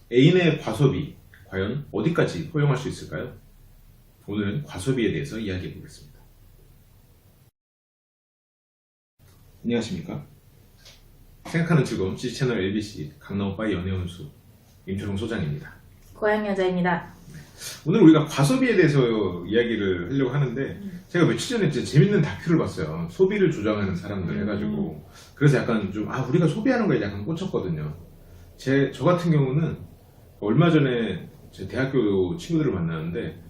애인의 과소비, 과연 어디까지 허용할 수 있을까요? 오늘은 과소비에 대해서 이야기해 보겠습니다. 안녕하십니까? 생각하는 즐거움 CG채널 LBC 강남오빠의 연애운수 임초롱 소장입니다. 고양 여자입니다. 오늘 우리가 과소비에 대해서 이야기를 하려고 하는데 제가 며칠 전에 진짜 재밌는 다큐를 봤어요. 소비를 조장하는 사람들 해가지고 그래서 약간 좀 우리가 소비하는 거에 약간 꽂혔거든요. 저 같은 경우는 얼마 전에 제 대학교 친구들을 만나는데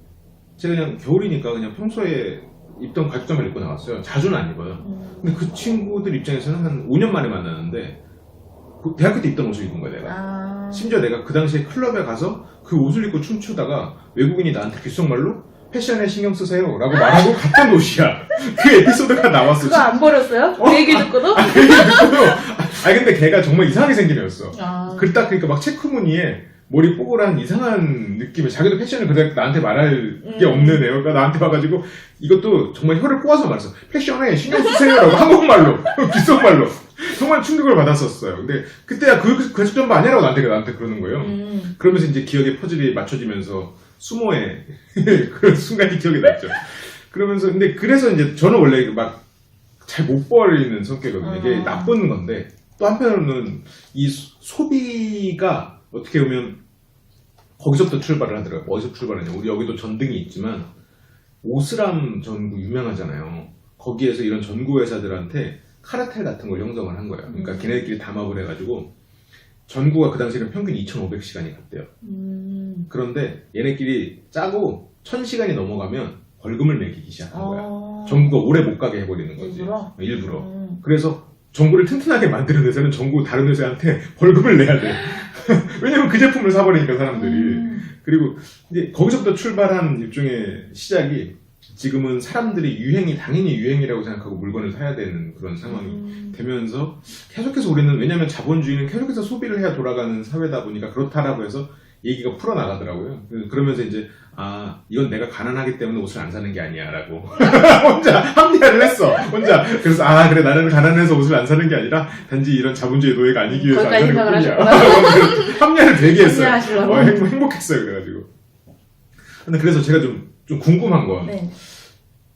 제가 그냥 겨울이니까 그냥 평소에 입던 가죽자만 입고 나왔어요. 자주는 안 입어요. 근데 그 친구들 입장에서는 한 5년 만에 만나는데 대학교 때 입던 옷을 입은 거야 내가. 심지어 내가 그 당시에 클럽에 가서 그 옷을 입고 춤추다가 외국인이 나한테 귓속말로 패션에 신경 쓰세요 라고 말하고 갔던 옷이야. 그 에피소드가 나왔어. 그거 안 버렸어요? 그 얘기 듣고도? 그 얘기 듣고도. 근데 걔가 정말 이상하게 생긴 애였어. 그러니까 막 체크무늬에 머리 뽀글한 이상한 느낌의 자기도 패션을 그렇게 나한테 말할 게 없는 애가 나한테 와가지고 이것도 정말 혀를 꼬아서 말했어. 패션에 신경 쓰세요라고 한국말로 귓속말로 정말 충격을 받았었어요. 근데 그때야 그 정도 아니라고 나한테 그러는 거예요. 그러면서 이제 기억의 퍼즐이 맞춰지면서 수모의 그런 순간이 기억이 났죠. 그러면서 근데 그래서 이제 저는 원래 막 잘 못 버리는 성격이거든요. 이게 나쁜 건데 또 한편으로는 이 소비가 어떻게 보면 거기서부터 출발을 하더라고요. 어디서 출발하냐. 우리 여기도 전등이 있지만 오스람 전구 유명하잖아요. 거기에서 이런 전구 회사들한테 카르텔 같은 걸 형성을 한 거예요. 그러니까 걔네들끼리 담합을 해가지고 전구가 그 당시에는 평균 2,500시간이 갔대요. 그런데 얘네끼리 짜고 1,000시간이 넘어가면 벌금을 매기기 시작한 거야. 전구가 오래 못 가게 해버리는 거지. 일부러. 그래서 전구를 튼튼하게 만드는 회사는 전구 다른 회사한테 벌금을 내야 돼. 왜냐면 그 제품을 사버리니까 사람들이. 그리고 이제 거기서부터 출발한 일종의 시작이 지금은 사람들이 당연히 유행이라고 생각하고 물건을 사야 되는 그런 상황이 되면서 계속해서 우리는 왜냐면 자본주의는 계속해서 소비를 해야 돌아가는 사회다 보니까 그렇다라고 해서 얘기가 풀어나가더라고요. 그러면서 이제 이건 내가 가난하기 때문에 옷을 안 사는 게 아니야 라고 혼자 합리화를 했어. 혼자. 그래서 그래 나는 가난해서 옷을 안 사는 게 아니라 단지 이런 자본주의 노예가 아니기 위해서 안 사는 뿐이야. 합리화를 되게 했어요. 행복했어요. 그래가지고. 근데 그래서 제가 좀 궁금한 건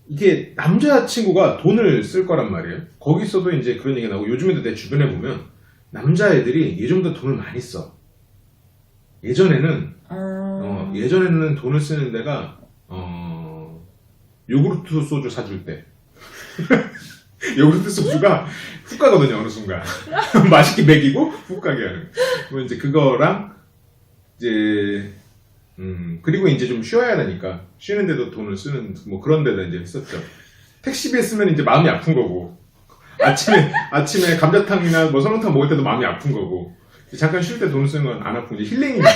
이게 남자친구가 돈을 쓸 거란 말이에요. 거기서도 이제 그런 얘기가 나오고 요즘에도 내 주변에 보면 남자애들이 예전보다 돈을 많이 써. 예전에는 돈을 쓰는 데가 요구르트 소주 사줄 때 요구르트 소주가 훅 가거든요. 어느 순간 맛있게 먹이고 훅 가게 하는. 그럼 이제 그거랑 이제 그리고 이제 좀 쉬어야 되니까 쉬는데도 돈을 쓰는 뭐 그런 데다 이제 했었죠. 택시비에 쓰면 이제 마음이 아픈 거고 아침에 감자탕이나 뭐 설렁탕 먹을 때도 마음이 아픈 거고 잠깐 쉴 때 돈을 쓰는 건 안 아프고 이제 힐링이니까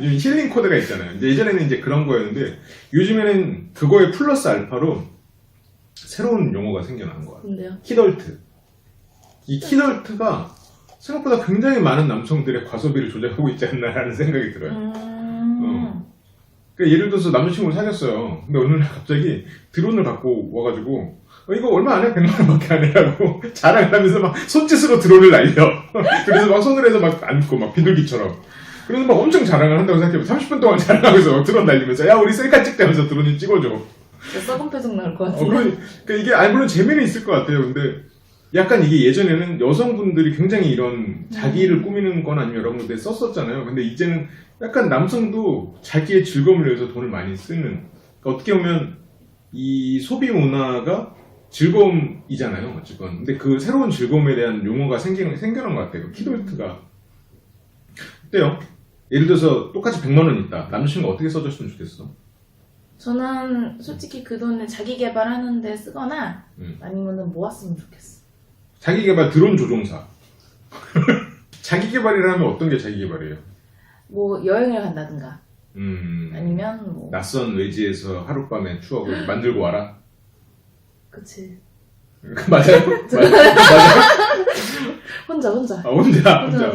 요즘 힐링 코드가 있잖아요. 이제 예전에는 이제 그런 거였는데 요즘에는 그거에 플러스 알파로 새로운 용어가 생겨난 거야. 뭔데요? 키덜트. 이 키덜트가 생각보다 굉장히 많은 남성들의 과소비를 조작하고 있지 않나라는 생각이 들어요. 그러니까 예를 들어서 남자친구를 사귀었어요. 근데 어느 날 갑자기 드론을 갖고 와가지고 이거 얼마 안 해? 100만원밖에 안 해라고 자랑을 하면서 막 손짓으로 드론을 날려. 그래서 막 손을 해서 막 안고 막 비둘기처럼. 그래서 막 엄청 자랑을 한다고 생각해보면 30분 동안 자랑하면서 막 드론 날리면서 야 우리 셀카 찍자면서 드론을 찍어줘. 썩은 표정 나올 것 같은데. 그러니까 이게 물론 재미는 있을 것 같아요. 근데 약간 이게 예전에는 여성분들이 굉장히 이런 자기를 꾸미는 건 아니면 여러 군데 썼었잖아요. 근데 이제는 약간 남성도 자기의 즐거움을 위해서 돈을 많이 쓰는. 그러니까 어떻게 보면 이 소비 문화가 즐거움이잖아요. 어쨌건. 근데 그 새로운 즐거움에 대한 용어가 생겨난 것 같아요. 키덜트가. 어때요? 예를 들어서 똑같이 100만원 있다. 남자친구가 어떻게 써줬으면 좋겠어? 저는 솔직히 그 돈을 자기 개발하는 데 쓰거나 아니면은 모았으면 좋겠어. 자기 개발 드론 조종사. 자기 개발이라면 어떤 게 자기 개발이에요? 뭐 여행을 간다든가 아니면 뭐 낯선 외지에서 하룻밤의 추억을 만들고 와라? 그치. 맞아요? 맞아요? 혼자. 혼자.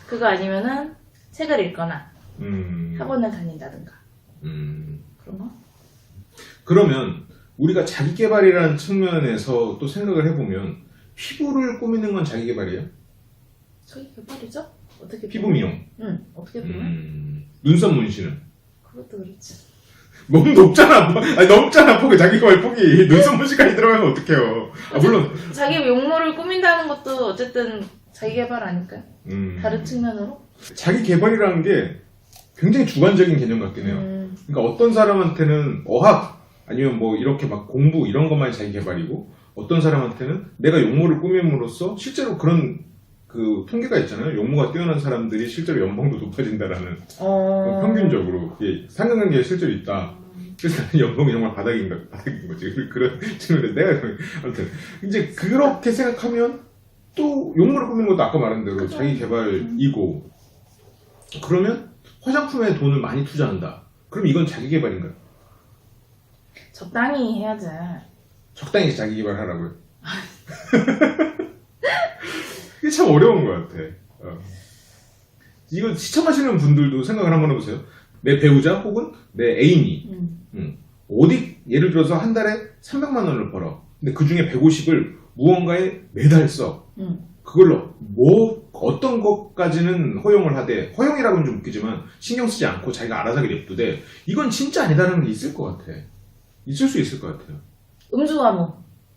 그거 아니면은 책을 읽거나 학원을 다닌다든가 그런 거? 그러면 우리가 자기개발이라는 측면에서 또 생각을 해보면 피부를 꾸미는 건 자기개발이에요? 자기 개발이죠? 어떻게 피부 미용. 응. 어떻게 보면? 눈썹 문신은. 그것도 그렇지. 너무 높잖아. 아니, 넘잖아. 폭이. 자기가 말 폭이. 눈썹 문신까지 들어가면 어떡해요. 아, 물론. 자기 용모를 꾸민다는 것도 어쨌든 자기 개발 아닐까요? 다른 측면으로? 자기 개발이라는 게 굉장히 주관적인 개념 같긴 해요. 그러니까 어떤 사람한테는 어학, 아니면 뭐 이렇게 막 공부 이런 것만이 자기 개발이고, 어떤 사람한테는 내가 용모를 꾸밈으로써 실제로 그런 그 통계가 있잖아요. 용모가 뛰어난 사람들이 실제로 연봉도 높아진다라는. 평균적으로 상관관계가 실제로 있다. 그래서 나는 연봉이 정말 바닥인 거지. 그런 측면에서 내가 아무튼 이제 그렇게 생각하면 또 용모를 꾸미는 것도 아까 말한 대로 자기 개발이고, 그러면 화장품에 돈을 많이 투자한다. 그럼 이건 자기 개발인가요? 적당히 해야지. 적당히 자기 개발하라고요. 이게 참 어려운 것 같아. 이거 시청하시는 분들도 생각을 한번 해보세요. 내 배우자 혹은 내 애인이 어디 예를 들어서 한 달에 300만 원을 벌어. 근데 그 중에 150을 무언가에 매달 써. 그걸로 뭐 어떤 것까지는 허용을 하되, 허용이라고는 좀 웃기지만 신경 쓰지 않고 자기가 알아서 하게 냅두되, 이건 진짜 아니다라는 게 있을 것 같아. 있을 수 있을 것 같아요. 음주가무.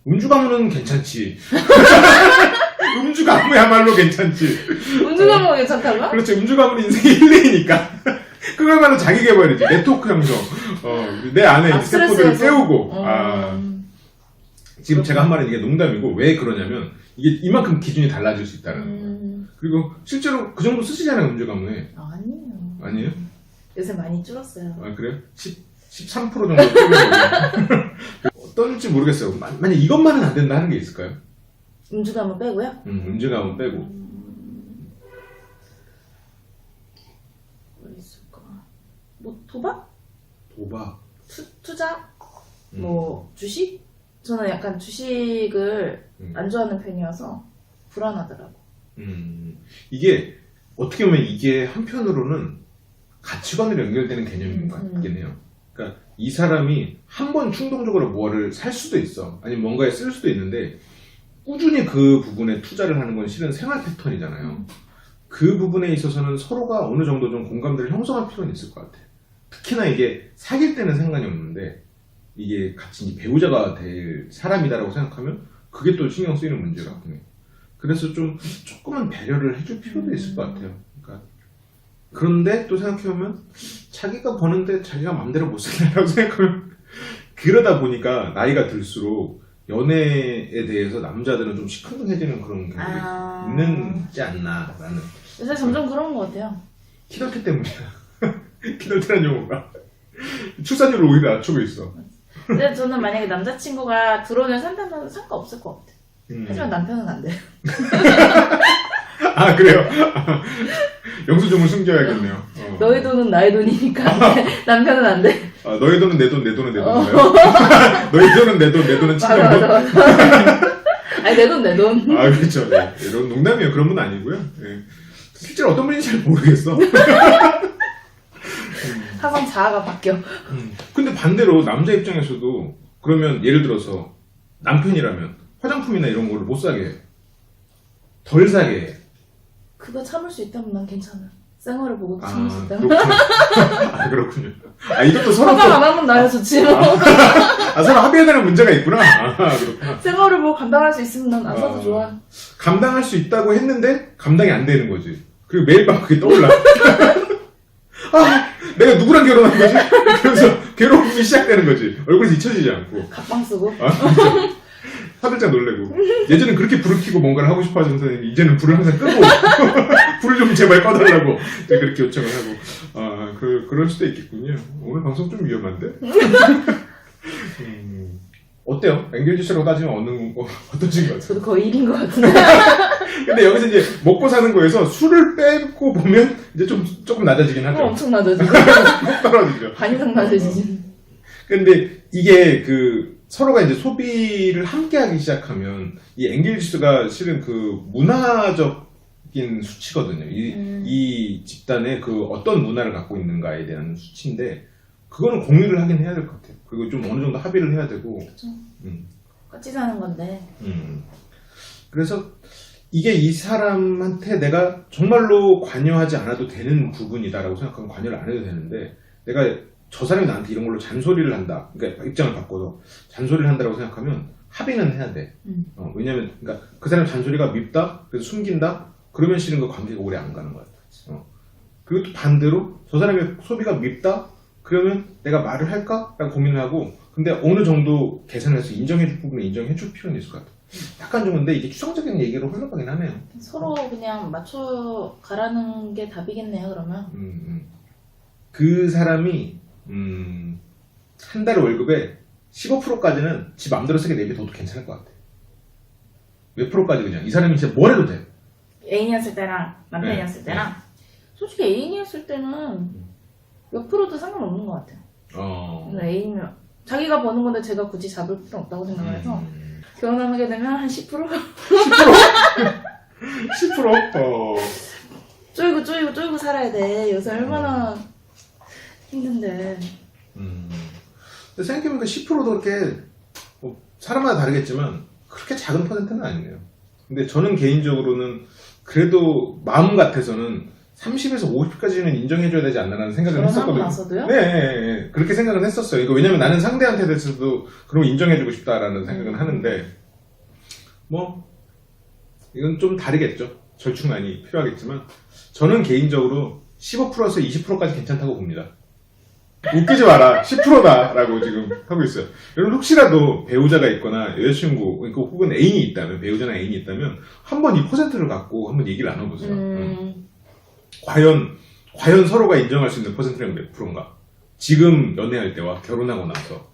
음주가무는 괜찮지. 음주가무야말로 괜찮지. 음주가무 괜찮다고요? 그렇지. 음주가무는 인생의 힐링이니까. 그거야말로 자기 개발이지. 네트워크 형성. 내 안에 세포들을 깨우고. 지금 제가 한 말은 이게 농담이고, 왜 그러냐면 이게 이만큼 기준이 달라질 수 있다는 거예요. 그리고 실제로 그 정도 쓰시잖아요, 음주가무에. 아니에요. 아니에요? 요새 많이 줄었어요. 아, 그래요? 13% 정도 줄은 거예요. 어떤지 모르겠어요. 만약 이것만은 안 된다 하는 게 있을까요? 음주가무 빼고요? 음주가무 빼고. 뭐 있을까? 뭐 도박? 도박. 투자? 뭐 주식? 저는 약간 주식을 안 좋아하는 편이어서 불안하더라고. 이게 어떻게 보면 이게 한편으로는 가치관으로 연결되는 개념인 것 같긴 해요. 그러니까 이 사람이 한 번 충동적으로 뭐를 살 수도 있어. 아니면 뭔가에 쓸 수도 있는데, 꾸준히 그 부분에 투자를 하는 건 실은 생활 패턴이잖아요. 그 부분에 있어서는 서로가 어느 정도 좀 공감대를 형성할 필요는 있을 것 같아요. 특히나 이게 사귈 때는 상관이 없는데, 이게 같이 배우자가 될 사람이다라고 생각하면 그게 또 신경 쓰이는 문제 같긴 해요. 그래서 조금은 배려를 해줄 필요도 있을 것 같아요. 그러니까 그런데 또 생각해보면 자기가 버는데 자기가 마음대로 못 살라고 생각하면, 그러다 보니까 나이가 들수록 연애에 대해서 남자들은 좀 시큰둥해지는 그런 경향이 있는지 않나 라는. 요새 점점 그런 것 같아요. 키덜트 때문이야. 키덜트라는 용어가 출산율을 오히려 낮추고 있어. 근데 저는 만약에 남자친구가 드론을 산다면 상관없을 것 같아요. 하지만 남편은 안 돼요. 아, 그래요? 영수증을 숨겨야겠네요. 너의 돈은 나의 돈이니까 남편은 안 돼. 아, 너의 돈은 내 돈, 내 돈은 내 돈인가요? 너의 돈은 내 돈, 내 돈은 친정 돈? 아니, 내 돈, 내 돈. 아, 그렇죠. 네. 이런 농담이에요. 그런 분 아니고요. 네. 실제로 어떤 분인지 잘 모르겠어. 항상 자아가 바뀌어. 근데 반대로 남자 입장에서도 그러면 예를 들어서 남편이라면 화장품이나 이런 거를 못 사게 해. 덜 사게 해. 그거 참을 수 있다면 난 괜찮아. 쌩얼을 보고 참을 수 있다면. 그렇군요. 그렇군요. 이것도 서로. 화장 안 하면 나야 좋지 뭐. 서로 합의해야 되는 문제가 있구나. 그렇구나. 쌩얼을 보고 감당할 수 있으면 난 안 사도 좋아. 감당할 수 있다고 했는데 감당이 안 되는 거지. 그리고 매일 밤 그게 떠올라. 내가 누구랑 결혼한 거지? 그래서 괴로움이 시작되는 거지. 얼굴에서 잊혀지지 않고. 각방 쓰고. 화들짝 놀래고. 예전엔 그렇게 불을 켜고 뭔가를 하고 싶어 하던 선생님이 이제는 불을 항상 끄고 불을 좀 제발 꺼달라고 그렇게 요청을 하고. 그럴 수도 있겠군요. 오늘 방송 좀 위험한데? 어때요? 앵겔주스라고 따지면 어떠신 것 같아요? 저도 거의 1인 것 같은데. 근데 여기서 이제 먹고 사는 거에서 술을 빼고 보면 이제 조금 낮아지긴 하죠. 엄청 낮아지죠. 꼭 떨어지죠. 반 이상 낮아지지. 근데 이게 서로가 이제 소비를 함께 하기 시작하면 이 앵겔지수가 실은 문화적인 수치거든요. 이 집단의 어떤 문화를 갖고 있는가에 대한 수치인데, 그거는 공유를 하긴 해야 될 것 같아요. 그리고 좀 어느 정도 합의를 해야 되고. 그렇죠. 같이 사는 건데. 그래서 이게 이 사람한테 내가 정말로 관여하지 않아도 되는 부분이다라고 생각하면 관여를 안 해도 되는데, 내가 저 사람이 나한테 이런 걸로 잔소리를 한다, 그러니까 입장을 바꿔서 잔소리를 한다고 생각하면 합의는 해야 돼. 왜냐면 그러니까 그 사람 잔소리가 밉다, 그래서 숨긴다, 그러면 실은 그 관계가 오래 안 가는 거야. 그리고 또 반대로 저 사람의 소비가 밉다, 그러면 내가 말을 할까? 라고 고민을 하고, 근데 어느 정도 계산을 해서 인정해줄 부분은 인정해줄 필요는 있을 것 같아. 약간 좀 근데 이게 추상적인 얘기로 흘러가긴 하네요. 서로 그냥 맞춰 가라는 게 답이겠네요, 그러면. 그 사람이 한 달 월급에 15%까지는 지 맘대로 쓰게 내비둬도 괜찮을 것 같아. 몇 프로까지 그냥 이 사람이 진짜 뭘 해도 돼. 애인이었을 때랑 남편이었을 네. 때랑 솔직히 애인이었을 때는 몇 프로도 상관없는 것 같아요. 근데 애인이면 자기가 버는 건데 제가 굳이 잡을 필요 없다고 생각을 해서 결혼하게 되면 한 10%? 10%? 10%? 쪼이고 살아야 돼. 요새 얼마나 힘든데. 근데 생각해보니까 10%도 그렇게 사람마다 다르겠지만 그렇게 작은 퍼센트는 아니네요. 근데 저는 개인적으로는 그래도 마음 같아서는 30에서 50까지는 인정해줘야 되지 않나라는 생각을 결혼하고 했었거든요. 나서도요? 네, 그렇게 생각은 했었어요. 이거 왜냐면 나는 상대한테 대해서도 그런 거 인정해주고 싶다라는 생각은 하는데, 뭐 이건 좀 다르겠죠. 절충안이 필요하겠지만 저는 개인적으로 15%에서 20%까지 괜찮다고 봅니다. 웃기지 마라, 10%다 라고 지금 하고 있어요. 여러분 혹시라도 배우자가 있거나 여자친구, 그러니까 혹은 애인이 있다면, 배우자나 애인이 있다면 한번 이 퍼센트를 갖고 한번 얘기를 나눠보세요. 과연 서로가 인정할 수 있는 퍼센트가 몇 프로인가? 지금 연애할 때와 결혼하고 나서.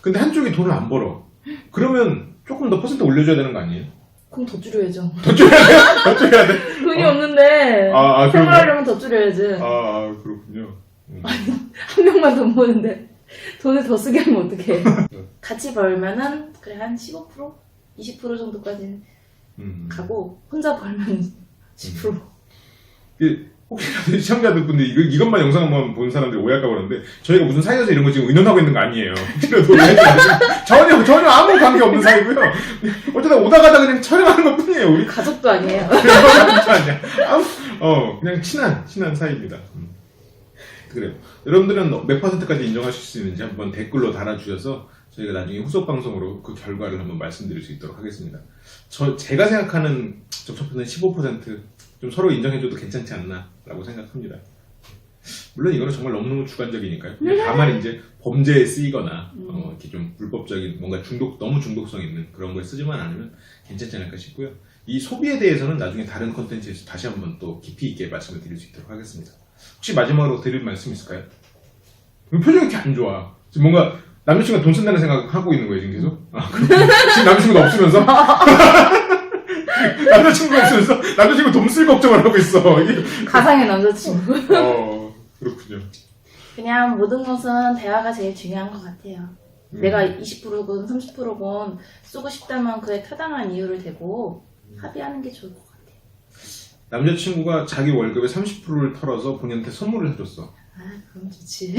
근데 한쪽이 돈을 안 벌어. 그러면 조금 더 퍼센트 올려줘야 되는 거 아니에요? 그럼 더 줄여야죠. 더 줄여야 돼요? 더 줄여야 돼? 돈이 없는데 생활하려면 더 줄여야지. 그렇군요. 한 명만 돈 버는데 돈을 더 쓰게 하면 어떡해. 같이 벌면은 그래 한 15%? 20% 정도까지 가고 혼자 벌면 10%. 혹시라도 시청자분들 이것만 영상만 본 사람들이 오해할까 그러는데, 저희가 무슨 사이여서 이런 거 지금 의논하고 있는 거 아니에요. 혹시라도 오해하지 마시고. 전혀 아무 관계 없는 사이고요. 어쩌다 오다 가다 그냥 촬영하는 것 뿐이에요. 우리 가족도 아니에요. 진짜 아니야. 그냥 친한 사이입니다. 그래요. 여러분들은 몇 퍼센트까지 인정하실 수 있는지 한번 댓글로 달아주셔서 저희가 나중에 후속 방송으로 그 결과를 한번 말씀드릴 수 있도록 하겠습니다. 제가 생각하는 접촉표는 15%, 좀 서로 인정해줘도 괜찮지 않나라고 생각합니다. 물론 이거는 정말 너무너무 주관적이니까요. 다만 이제 범죄에 쓰이거나 이렇게 좀 불법적인 뭔가 너무 중독성 있는 그런 거에 쓰지만 않으면 괜찮지 않을까 싶고요. 이 소비에 대해서는 나중에 다른 컨텐츠에서 다시 한번 또 깊이 있게 말씀을 드릴 수 있도록 하겠습니다. 혹시 마지막으로 드릴 말씀 있을까요? 표정이 이렇게 안 좋아. 지금 뭔가 남자친구가 돈 쓴다는 생각하고 있는 거예요, 지금 계속? 지금 남자친구가 없으면서? 남자친구가 없으면서 남자친구 돈 쓸 걱정을 하고 있어. 가상의 남자친구. 그렇군요. 그냥 모든 것은 대화가 제일 중요한 것 같아요. 내가 20%건 30%건 쓰고 싶다면 그에 타당한 이유를 대고 합의하는 게 좋을 것 같아요. 남자친구가 자기 월급의 30%를 털어서 본인한테 선물을 해줬어. 그럼 좋지.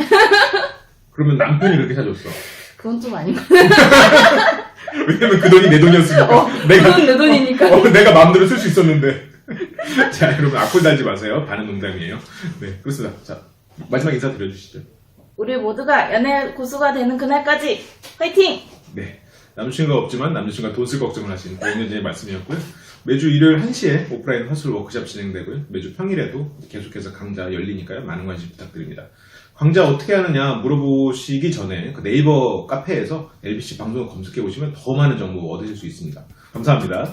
그러면 남편이 그렇게 사줬어. 그건 좀 아닌 것 왜냐면 그 돈이 내 돈이었으니까. 그건 내 돈이니까. 내가 마음대로 쓸 수 있었는데. 자, 여러분 악플 달지 마세요. 반은 농담이에요. 네, 그렇습니다. 자, 마지막 인사 드려주시죠. 우리 모두가 연애 고수가 되는 그날까지 화이팅! 네, 남자친구가 없지만 남자친구가 돈 쓸 걱정을 하신 5년 전의 말씀이었고요. 매주 일요일 1시에 오프라인 화술 워크숍 진행되고요. 매주 평일에도 계속해서 강좌 열리니까요. 많은 관심 부탁드립니다. 강좌 어떻게 하느냐 물어보시기 전에 그 네이버 카페에서 LBC 방송을 검색해 보시면 더 많은 정보 얻으실 수 있습니다. 감사합니다.